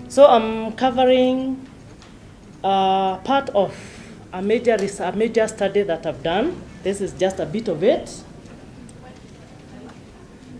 So I'm covering part of a major study that I've done. This is just a bit of it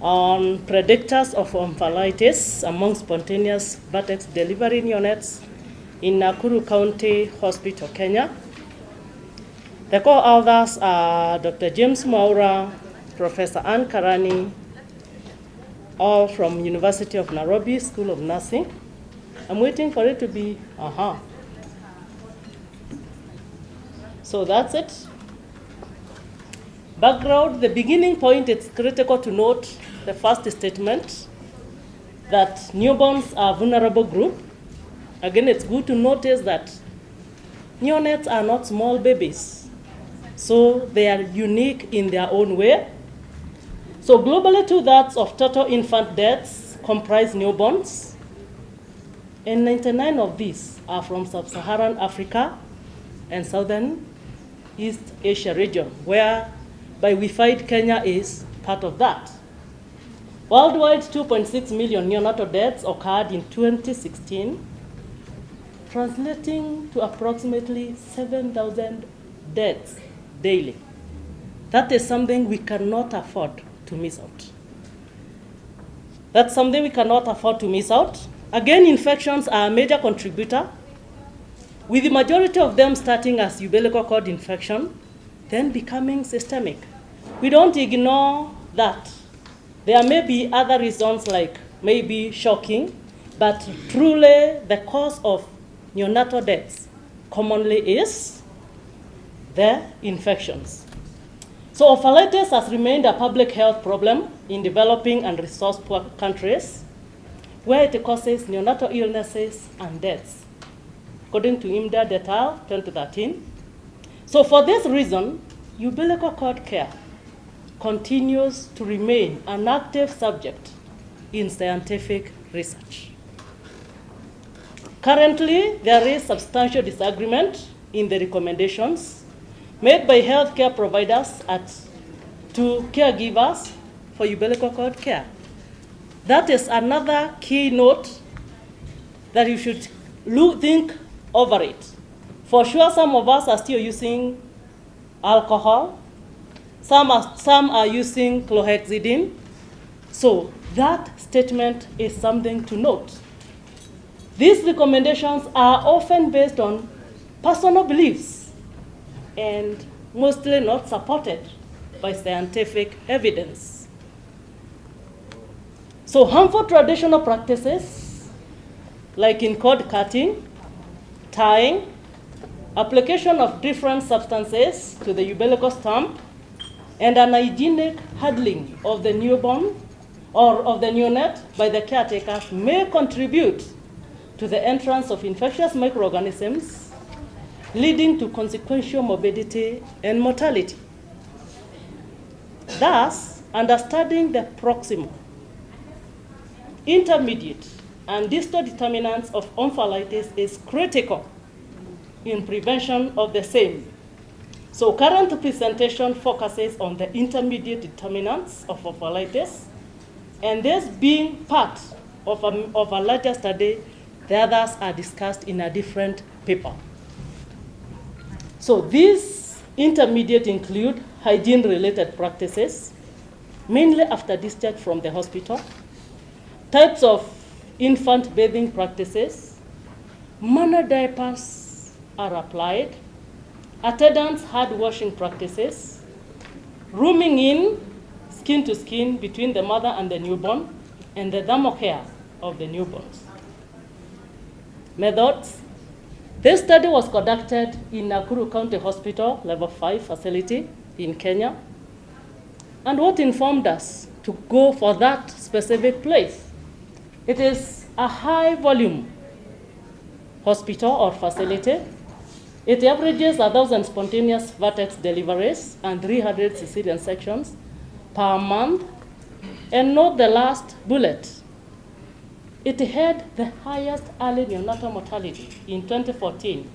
on predictors of omphalitis among spontaneous vertex delivery neonates in Nakuru County Hospital, Kenya. The co-authors are Dr. James Mwaura, Professor Ann Karani, all from University of Nairobi School of Nursing. I'm waiting for it to be, So that's it. Background, the beginning point, it's critical to note the first statement that newborns are a vulnerable group. Again, it's good to notice that neonates are not small babies, so they are unique in their own way. So globally, 2/3 of total infant deaths comprise newborns, and 99 of these are from sub-Saharan Africa and Southern East Asia region, whereby we find Kenya is part of that. Worldwide, 2.6 million neonatal deaths occurred in 2016, translating to approximately 7,000 deaths daily. That is something we cannot afford to miss out. That's something we cannot afford to miss out. Again, infections are a major contributor, with the majority of them starting as umbilical cord infection, then becoming systemic. We don't ignore that. There may be other reasons like maybe shocking, but truly the cause of neonatal deaths commonly is the infections. So omphalitis has remained a public health problem in developing and resource-poor countries, where it causes neonatal illnesses and deaths, according to IMDA data 2013. So for this reason, umbilical cord care continues to remain an active subject in scientific research. Currently, there is substantial disagreement in the recommendations made by healthcare providers to caregivers for umbilical cord care. That is another key note that you should think over it. For sure, some of us are still using alcohol. Some are using chlorhexidine. So that statement is something to note. These recommendations are often based on personal beliefs and mostly not supported by scientific evidence. So harmful traditional practices, like in cord cutting, tying, application of different substances to the umbilical stump, and unhygienic handling of the newborn or of the neonate by the caretakers may contribute to the entrance of infectious microorganisms, leading to consequential morbidity and mortality. Thus, understanding the proximal, intermediate, and distal determinants of omphalitis is critical in prevention of the same. So current presentation focuses on the intermediate determinants of omphalitis, and this being part of a larger study, the others are discussed in a different paper. So these intermediate include hygiene-related practices, mainly after discharge from the hospital, types of infant bathing practices, manner diapers are applied, attendance hand washing practices, rooming in skin to skin between the mother and the newborn, and the thermal care of the newborns. Methods. This study was conducted in Nakuru County Hospital, level 5 facility in Kenya. And what informed us to go for that specific place? It is a high volume hospital or facility. It averages 1,000 spontaneous vertex deliveries and 300 cesarean sections per month. And note the last bullet. It had the highest early neonatal mortality in 2014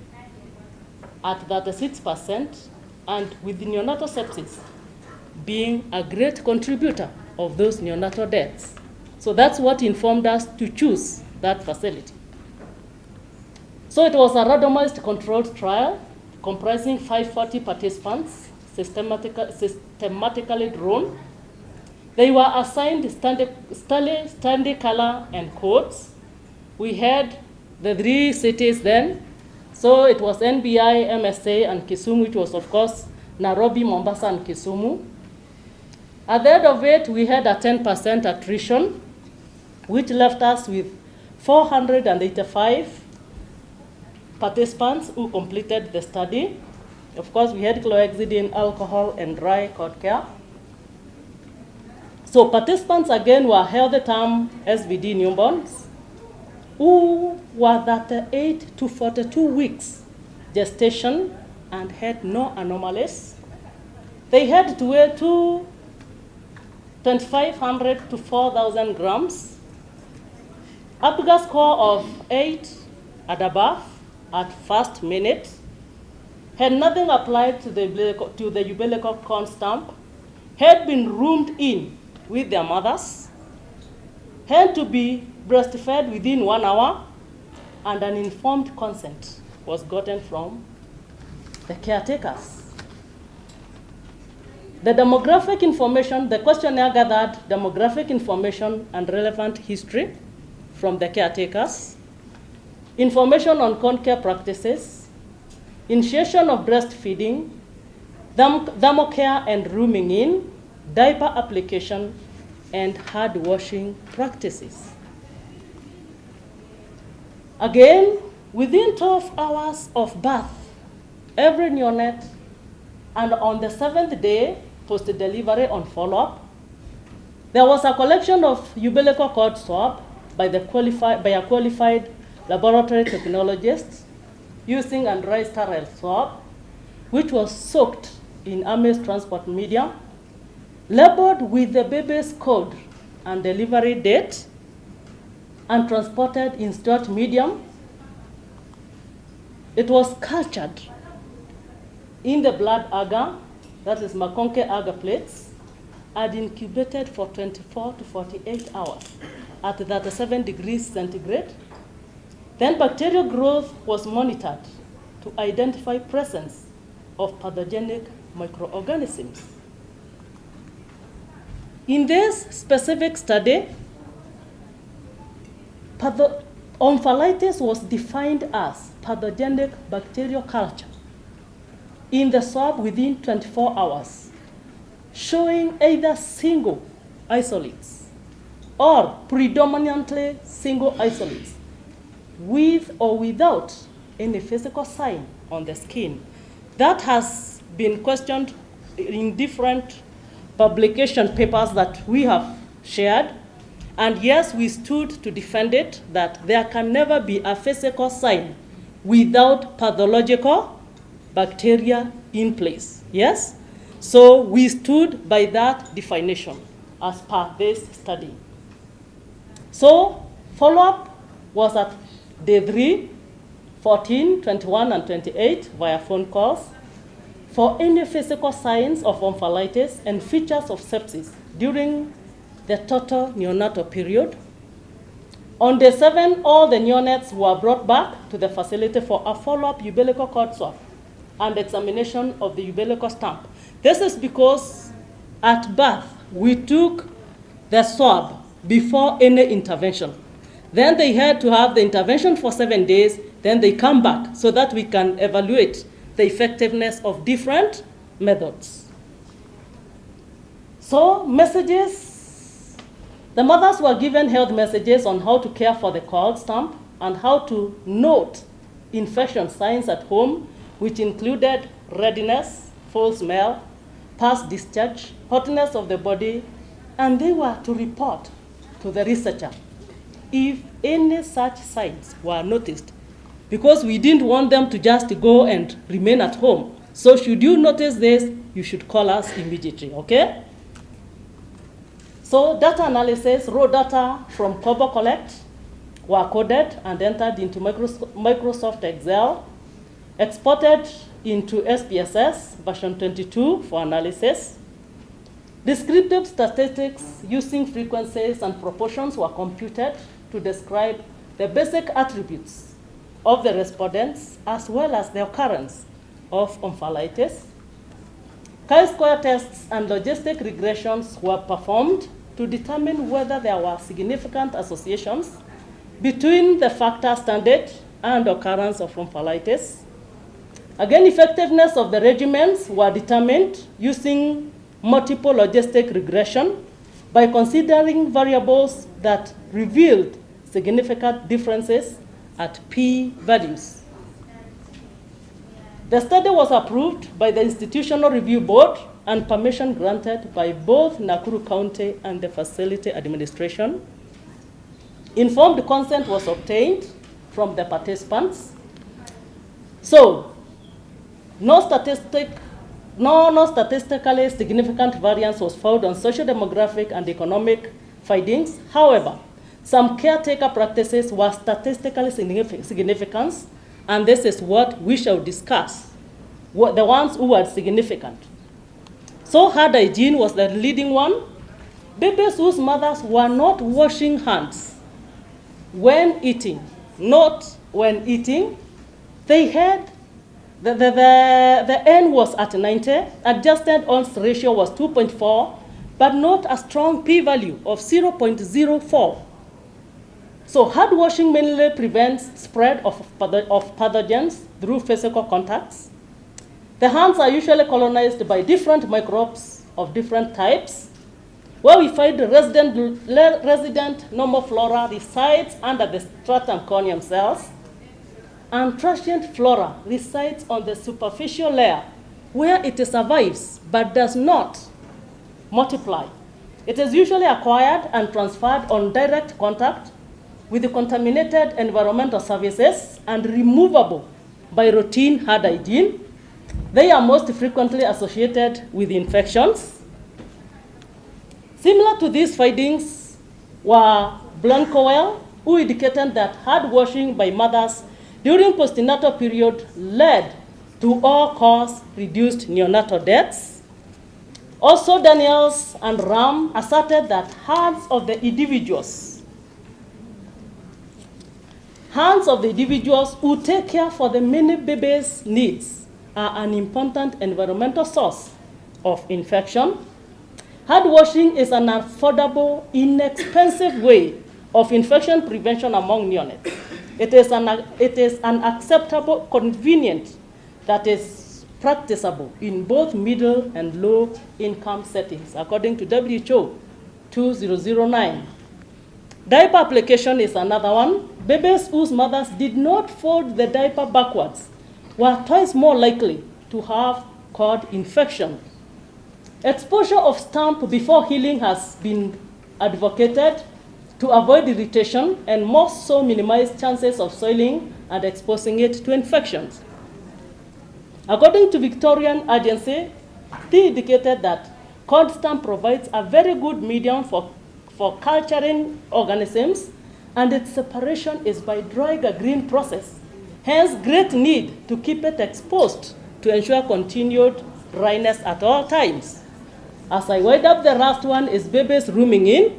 at 36%, and with neonatal sepsis being a great contributor of those neonatal deaths. So that's what informed us to choose that facility. So it was a randomized controlled trial comprising 540 participants, systematically drawn. They were assigned study color and codes. We had the 3 cities then. So it was NBI, MSA, and Kisumu, which was, of course, Nairobi, Mombasa, and Kisumu. At the end of it, we had a 10% attrition, which left us with 485 participants who completed the study. Of course, we had chlorhexidine, alcohol, and dry cord care. So participants, again, were healthy-term SVD newborns who were 38 to 42 weeks gestation and had no anomalies. They had to weigh 2,500 to 4,000 grams, Apgar score of 8 and above at first minute, had nothing applied to the umbilical cord stump, had been roomed in with their mothers, had to be breastfed within 1 hour, and an informed consent was gotten from the caretakers. The demographic information, the questionnaire gathered demographic information and relevant history from the caretakers, information on cord care practices, initiation of breastfeeding, thermocare and rooming in, diaper application, and hand washing practices. Again, within 12 hours of birth, every neonate, and on the 7th day post-delivery on follow-up, there was a collection of umbilical cord swab by a qualified laboratory technologist using a dry sterile swab, which was soaked in Ames transport medium, labeled with the baby's code and delivery date, and transported in storage medium. It was cultured in the blood agar, that is Makonke agar plates, and incubated for 24 to 48 hours at 37 degrees centigrade. Then bacterial growth was monitored to identify presence of pathogenic microorganisms. In this specific study, Omphalitis was defined as pathogenic bacterial culture in the swab within 24 hours, showing either single isolates or predominantly single isolates with or without any physical sign on the skin. That has been questioned in different publication papers that we have shared. And yes, we stood to defend it, that there can never be a physical sign without pathological bacteria in place. Yes? So we stood by that definition as per this study. So follow-up was at day 3, 14, 21, and 28 via phone calls for any physical signs of omphalitis and features of sepsis during the total neonatal period. On day 7, all the neonates were brought back to the facility for a follow-up umbilical cord swab and examination of the umbilical stump. This is because at birth, we took the swab before any intervention. Then they had to have the intervention for 7 days, then they come back so that we can evaluate the effectiveness of different methods. So messages, the mothers were given health messages on how to care for the cord stump and how to note infection signs at home, which included redness, foul smell, pus discharge, hotness of the body, and they were to report to the researcher if any such signs were noticed, because we didn't want them to just go and remain at home. So should you notice this, you should call us immediately, okay? So data analysis, raw data from Kobo Collect were coded and entered into Microsoft Excel, exported into SPSS version 22 for analysis. Descriptive statistics using frequencies and proportions were computed to describe the basic attributes of the respondents, as well as the occurrence of omphalitis. Chi-square tests and logistic regressions were performed to determine whether there were significant associations between the factor standard and occurrence of omphalitis. Again, effectiveness of the regimens were determined using multiple logistic regression by considering variables that revealed significant differences at p-values. The study was approved by the Institutional Review Board and permission granted by both Nakuru County and the facility administration. Informed consent was obtained from the participants. So, no statistically significant variance was found on social demographic and economic findings. However, some caretaker practices were statistically significant, and this is what we shall discuss, the ones who were significant. So hand hygiene was the leading one. Babies whose mothers were not washing hands when eating, not when eating, they had, the N was at 90, adjusted odds ratio was 2.4, but not a strong p-value of 0.04. So hand washing mainly prevents spread of pathogens through physical contacts. The hands are usually colonized by different microbes of different types, where we find the resident normal flora resides under the stratum corneum cells, and transient flora resides on the superficial layer, where it survives but does not multiply. It is usually acquired and transferred on direct contact with the contaminated environmental services and removable by routine hand hygiene. They are most frequently associated with infections. Similar to these findings were Blancowell, who indicated that hand washing by mothers during postnatal period led to all-cause reduced neonatal deaths. Also, Daniels and Ram asserted that hands of the individuals who take care for the many babies' needs are an important environmental source of infection. Hand washing is an affordable, inexpensive way of infection prevention among neonates. It is an acceptable, convenient, that is practicable in both middle and low income settings, according to WHO 2009. Diaper application is another one. Babies whose mothers did not fold the diaper backwards were twice more likely to have cord infection. Exposure of stamp before healing has been advocated to avoid irritation and more so minimize chances of soiling and exposing it to infections. According to Victorian Agency, they indicated that cord stamp provides a very good medium for culturing organisms, and its separation is by drying a green process. Hence, great need to keep it exposed to ensure continued dryness at all times. As I wind up, the last one is babies rooming in,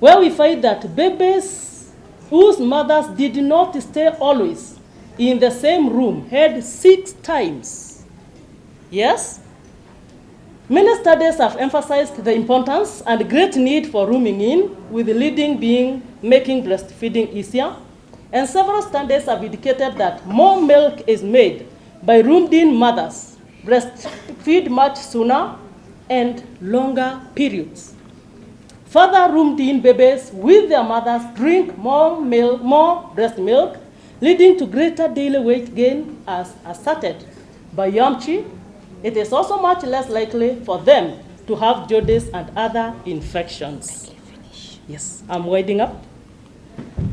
where we find that babies whose mothers did not stay always in the same room had 6 times. Yes? Many studies have emphasized the importance and great need for rooming in, with the leading being making breastfeeding easier. And several studies have indicated that more milk is made by roomed-in mothers, breastfeed much sooner and longer periods. Further, roomed-in babies with their mothers drink more breast milk, leading to greater daily weight gain, as asserted by Yamchi. It is also much less likely for them to have jaundice and other infections. Yes, I'm winding up.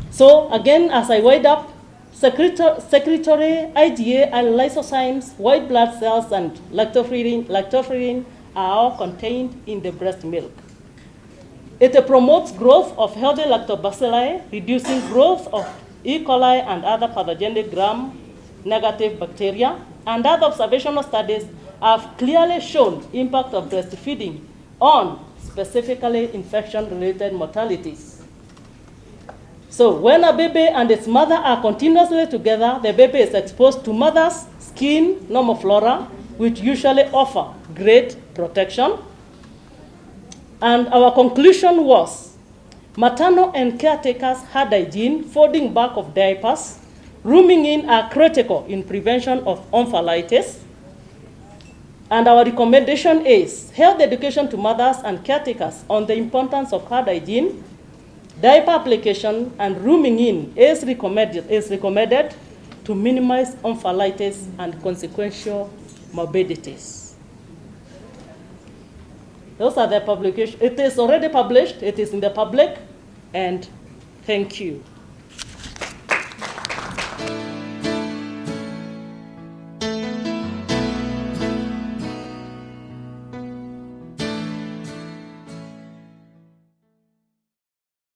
So again, as I wind up, secretory, IgA, and lysozymes, white blood cells, and lactoferrin are all contained in the breast milk. It promotes growth of healthy lactobacilli, reducing growth of E. coli and other pathogenic gram-negative bacteria, and other observational studies have clearly shown impact of breastfeeding on specifically infection-related mortalities. So when a baby and its mother are continuously together, the baby is exposed to mother's skin, normal flora, which usually offer great protection. And our conclusion was, maternal and caretakers hand hygiene, folding back of diapers, rooming in are critical in prevention of omphalitis. And our recommendation is health education to mothers and caretakers on the importance of hand hygiene, diaper application, and rooming in is recommended to minimize omphalitis and consequential morbidities. Those are the publications. It is already published. It is in the public. And thank you.